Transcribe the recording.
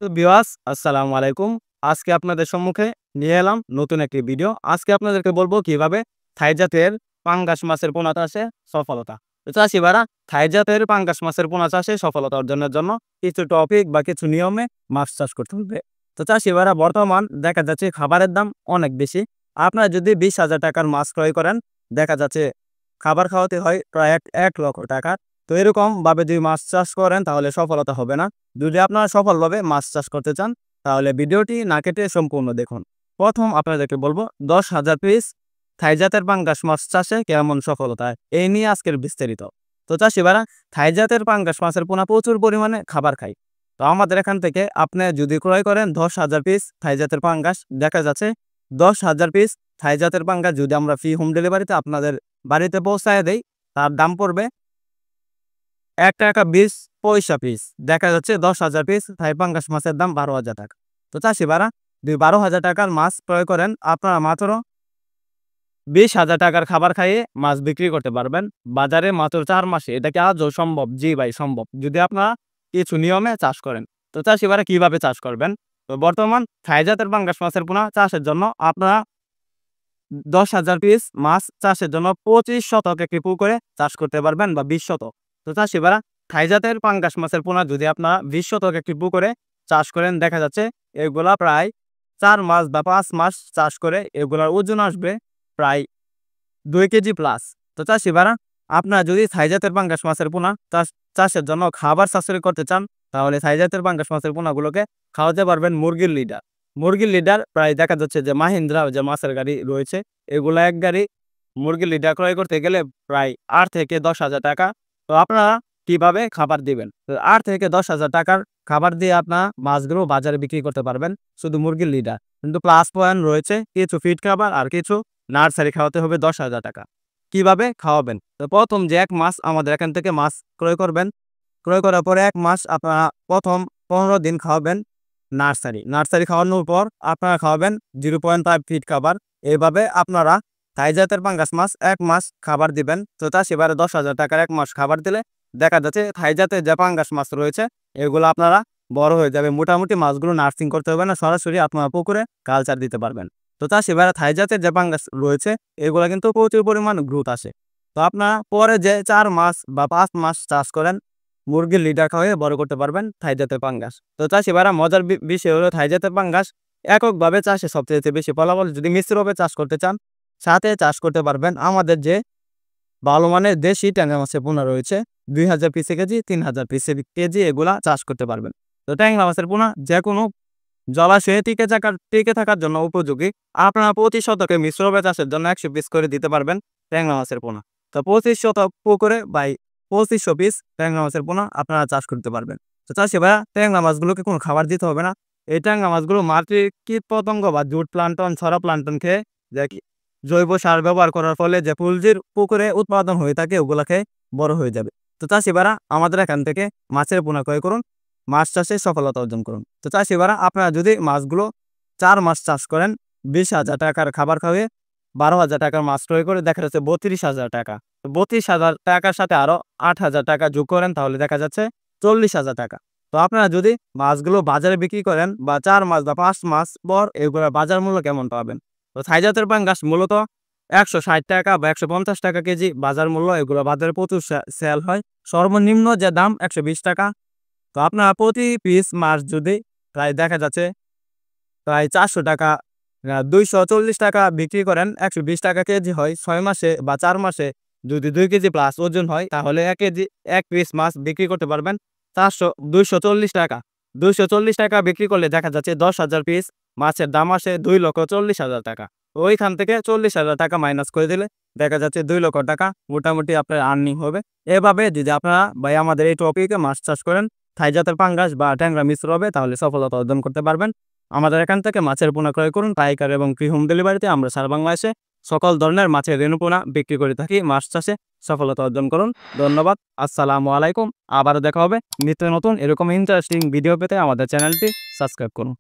তো ভিউয়ার্স আসসালামু আলাইকুম। আজকে আপনাদের সম্মুখে নিয়ে এলাম নতুন একটি ভিডিও। আজকে আপনাদেরকে বলবো কিভাবে থাই জাতের পাঙ্গাস মাছের পোনা চাষে সফলতা। তো চাষী ভাইরা থাই জাতের পাঙ্গাস মাছের পোনা চাষে সফলতা অর্জনের জন্য কিছু টপিক বা কিছু নিয়মে মাছ চাষ করতে হবে। তো চাষী ভাইরা বর্তমান দেখা যাচ্ছে খাবারের দাম অনেক বেশি। আপনারা যদি 20,000 টাকার মাছ ক্রয় করেন, দেখা যাচ্ছে খাবার খাওয়াতে হয় প্রায় 1 লক্ষ টাকা। তো এরকম ভাবে যদি মাছ চাষ করেন তাহলে সফলতা হবে না। যদি আপনারা সফলভাবে মাছ চাষ করতে চান তাহলে ভিডিওটি না কেটে সম্পূর্ণ দেখুন। প্রথম আপনাদেরকে বলবো 10,000 পিস থাই জাতের পাঙ্গাস মাছ চাষে কেমন সফলতা, এই নিয়ে আজকের বিস্তারিত। তো চাষিভাইরা থাই জাতের পাঙ্গাস মাছের পোনা প্রচুর পরিমাণে খাবার খায়। তো আমাদের এখান থেকে আপনি যদি ক্রয় করেন 10,000 পিস থাই জাতের পাঙ্গাস, দেখা যাচ্ছে 10,000 পিস থাই জাতের পাঙ্গাস যদি আমরা ফ্রি হোম ডেলিভারিতে আপনাদের বাড়িতে পৌঁছায় দেই, তার দাম পড়বে ৳1.20 পিস। দেখা যাচ্ছে 10,000 পিস থাই পাঙ্গাস মাছের দাম 12,000 টাকা। তো চাষি ভাইরা যদি 12,000 টাকার মাছ ক্রয় করেন, আপনারা মাত্র 20,000 টাকার খাবার খাইয়ে মাছ বিক্রি করতে পারবেন বাজারে মাত্র 4 মাসে। এটা কি আদৌ সম্ভব? জি ভাই সম্ভব, যদি আপনারা কিছু নিয়মে চাষ করেন। তো চাষি ভাইরা কিভাবে চাষ করবেন? তো বর্তমান থাই জাতের পাঙ্গাস মাছের পোনা চাষের জন্য আপনারা 10,000 পিস মাছ চাষের জন্য 25 শতক একটি পুকুরে চাষ করতে পারবেন বা 20 শতক। তো চাষি ভাইরা থাই জাতের পাঙ্গাস মাছের পোনা যদি আপনারা 20 শতক একটি পুকুরে চাষ করেন, দেখা যাচ্ছে এগুলা প্রায় 4 মাস বা 5 মাস চাষ করে এগুলার ওজন আসবে প্রায় 2 কেজি প্লাস। তো চাষি ভাইরা আপনারা যদি থাই জাতের পাঙ্গাস মাছের পোনা চাষের জন্য খাবার সাশ্রয় করতে চান, তাহলে থাই জাতের পাঙ্গাস মাছের পোনাগুলোকে খাওয়াতে পারবেন মুরগির লিডার। মুরগির লিডার প্রায় দেখা যাচ্ছে যে মাহিন্দ্রা যে মাছের গাড়ি রয়েছে, এগুলা এক গাড়ি মুরগির লিডার ক্রয় করতে গেলে প্রায় 8 থেকে 10,000 টাকা। তো আপনারা কিভাবে খাবার দিবেন? তো 8 থেকে 10,000 টাকার খাবার দিয়ে আপনারা মাছগুলো বাজারে বিক্রি করতে পারবেন শুধু মুরগির লিডার। কিন্তু প্লাস পয়েন্ট রয়েছে, কিছু ফিড খাবার আর কিছু নার্সারি খাওয়াতে হবে 10,000 টাকা। কিভাবে খাওয়াবেন? তো প্রথম যে 1 মাস আমাদের এখান থেকে মাছ ক্রয় করবেন, ক্রয় করার পরে 1 মাস আপনারা প্রথম 15 দিন খাওয়াবেন নার্সারি খাওয়ানোর পর আপনারা খাওয়াবেন 0.5 ফিট খাবার। এভাবে আপনারা থাই জাতের পাঙ্গাস মাছ 1 মাস খাবার দিবেন। তো তা সেবারে 10,000 টাকার 1 মাস খাবার দিলে দেখা যাচ্ছে থাই জাতের যে পাঙ্গাস মাছ রয়েছে এগুলো আপনারা বড় হয়ে যাবে। মোটামুটি মাছগুলো নার্সিং করতে হবে না, সরাসরি আপনারা পুকুরে কালচার দিতে পারবেন। তো তা সেবারে থাই জাতের যে পাঙ্গাস রয়েছে এগুলা কিন্তু প্রচুর পরিমাণ গ্রোথ আসে। তো আপনারা পরে যে 4 মাস বা 5 মাস চাষ করেন, মুরগির লিডার খাওয়াইয়ে বড় করতে পারবেন থাই জাতের পাঙ্গাস। তো চাষি ভাইরা মজার বিষয় হলো থাই জাতের পাঙ্গাস এককভাবে চাষে সবচেয়ে বেশি ফলাফল। যদি মিশ্রভাবে চাষ করতে চান, সাথে চাষ করতে পারবেন আমাদের যে ভালো মানের দেশি ট্যাংরা মাছের পোনা রয়েছে, 2,000 পিসে কেজি, 3,000 পিসে কেজি, এগুলা চাষ করতে পারবেন। তো ট্যাংরা মাছের পোনা যেকোনো জলাশয়ে টিকে থাকার জন্য উপযোগী। আপনারা প্রতি শতকে মিশ্রভাবে চাষের জন্য 100 পিস করে দিতে পারবেন ট্যাংরা মাছের পোনা। তো 25 শতক পুকুরে বাই 2500 পিস ট্যাংরা মাছের পোনা আপনারা চাষ করতে পারবেন। তো চাষি ভাইরা ট্যাংরা মাছগুলোকে কোনো খাবার দিতে হবে না। এই ট্যাংরা মাছগুলো মাটির কীটপতঙ্গ বা জুট প্লান্টন, ছড়া প্লান্টন খেয়ে যে জৈব সার ব্যবহার করার ফলে যে পুলজির পুকুরে উৎপাদন হয়ে থাকে ওগুলা খেয়ে বড় হয়ে যাবে। তো চাষি ভাইরা আমাদের এখান থেকে মাছের পোনা ক্রয় করুন, মাছ চাষে সফলতা অর্জন করুন। তো চাষি ভাইরা আপনারা যদি মাছগুলো 4 মাস চাষ করেন, 20,000 টাকার খাবার খাওয়িয়ে 12,000 টাকার মাছ ক্রয় করে দেখা যাচ্ছে 32,000 টাকা। তো 32,000 টাকার সাথে আরো 8,000 টাকা যোগ করেন তাহলে দেখা যাচ্ছে 40,000 টাকা। তো আপনারা যদি মাছগুলো বাজারে বিক্রি করেন বা 4 মাস বা 5 মাস পর এগুলোর বাজার মূল্য কেমন পাবেন? তো থাই জাতের পাঙ্গাস মূলত 160 টাকা বা 150 টাকা কেজি বাজার মূল্য। এগুলো বাজারে প্রচুর সেল হয়। সর্বনিম্ন যে দাম 120 টাকা। তো আপনারা প্রতি পিস মাছ যদি প্রায় দেখা যাচ্ছে প্রায় 400 টাকা, 240 টাকা বিক্রি করেন, 120 টাকা কেজি হয়। 6 মাসে বা 4 মাসে যদি 2 কেজি প্লাস ওজন হয় তাহলে 1 পিস মাছ বিক্রি করতে পারবেন 240 টাকা। 240 টাকা বিক্রি করলে দেখা যাচ্ছে 10,000 পিস মাছের দাম আসে 2,40,000 টাকা। ওইখান থেকে 40,000 টাকা মাইনাস করে দিলে দেখা যাচ্ছে 2 লক্ষ টাকা মোটামুটি আপনার আর্নিং হবে। এভাবে যদি আপনারা ভাই আমাদের এই টপিকে মাছ চাষ করেন, থাই জাতের পাঙ্গাস বা ট্যাংরা মিশ্র হবে, তাহলে সফলতা অর্জন করতে পারবেন। আমাদের এখান থেকে মাছের পোনা ক্রয় করুন পাইকারি এবং ফ্রি হোম ডেলিভারিতে। আমরা সারা বাংলাদেশে সকল ধরনের মাছের রেণু পোনা বিক্রি করে থাকি। মাছ চাষে সফলতা অর্জন করুন। ধন্যবাদ। আসসালামু আলাইকুম। আবারও দেখা হবে নিত্য নতুন এরকম ইন্টারেস্টিং ভিডিও পেতে আমাদের চ্যানেলটি সাবস্ক্রাইব করুন।